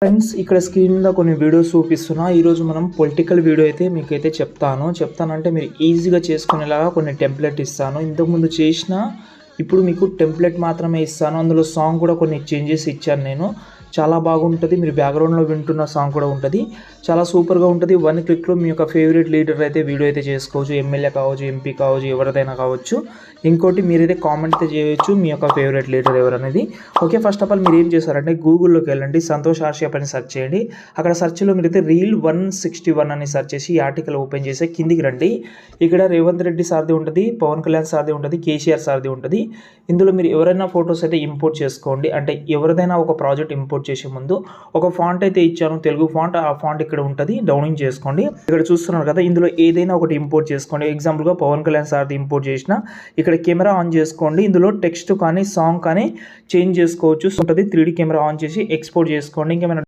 Friends ఇక్కడ screen మీద కొన్ని వీడియోస్ చూపిస్తున్నా. ఈరోజు మనం పొలిటికల్ వీడియో అయితే మీకైతే చెప్తానంటే మీరు ఈజీగా చేసుకునేలాగా కొన్ని టెంప్లెట్ ఇస్తాను. ఇంతకుముందు చేసిన ఇప్పుడు మీకు టెంప్లెట్ మాత్రమే ఇస్తాను. అందులో సాంగ్ కూడా కొన్ని చేంజెస్ ఇచ్చాను నేను. చాలా బాగుంటుంది. మీరు బ్యాక్గ్రౌండ్లో వింటున్న సాంగ్ కూడా ఉంటుంది. చాలా సూపర్గా ఉంటుంది. 1 క్లిక్లో మీ యొక్క ఫేవరెట్ లీడర్ అయితే వీడియో అయితే చేసుకోవచ్చు. ఎమ్మెల్యే కావచ్చు, ఎంపీ కావచ్చు, ఎవరిదైనా కావచ్చు. ఇంకోటి మీరైతే కామెంట్ అయితే చేయొచ్చు మీ యొక్క ఫేవరెట్ లీడర్ ఎవరనేది. ఓకే, ఫస్ట్ ఆఫ్ ఆల్ మీరు ఏం చేస్తారంటే గూగుల్లోకి వెళ్ళండి, సంతోష్ ఆర్షియప్ అని సెర్చ్ చేయండి. అక్కడ సెర్చ్లో మీరైతే రీల్ 161 అని సెర్చ్ చేసి ఈ ఆర్టికల్ ఓపెన్ చేసి కిందికి రండి. ఇక్కడ రేవంత్ రెడ్డి సార్ది ఉంటుంది, పవన్ కళ్యాణ్ సార్ది ఉంటుంది, కేసీఆర్ సార్ది ఉంటుంది. ఇందులో మీరు ఎవరైనా ఫొటోస్ అయితే ఇంపోర్ట్ చేసుకోండి. అంటే ఎవరిదైనా ఒక ప్రాజెక్ట్ ఇంపోర్ట్ చేసే ముందు ఒక ఫాంట్ అయితే ఇచ్చాను, తెలుగు ఫాంట్. ఆ ఫాంట్ ఇక్కడ ఉంటుంది, డౌన్లోడ్ చేసుకోండి. ఇక్కడ చూస్తున్నారు కదా, ఇందులో ఏదైనా ఒకటి ఇంపోర్ట్ చేసుకోండి. ఎగ్జాంపుల్గా పవన్ కళ్యాణ్ సార్ది ఇంపోర్ట్ చేసిన ఇక్కడ కెమెరా ఆన్ చేసుకోండి. ఇందులో టెక్స్ట్ కానీ సాంగ్ కానీ చేంజ్ చేసుకోవచ్చు ఉంటుంది. 3D కెమెరా ఆన్ చేసి ఎక్స్పోర్ట్ చేసుకోండి. ఇంకేమైనా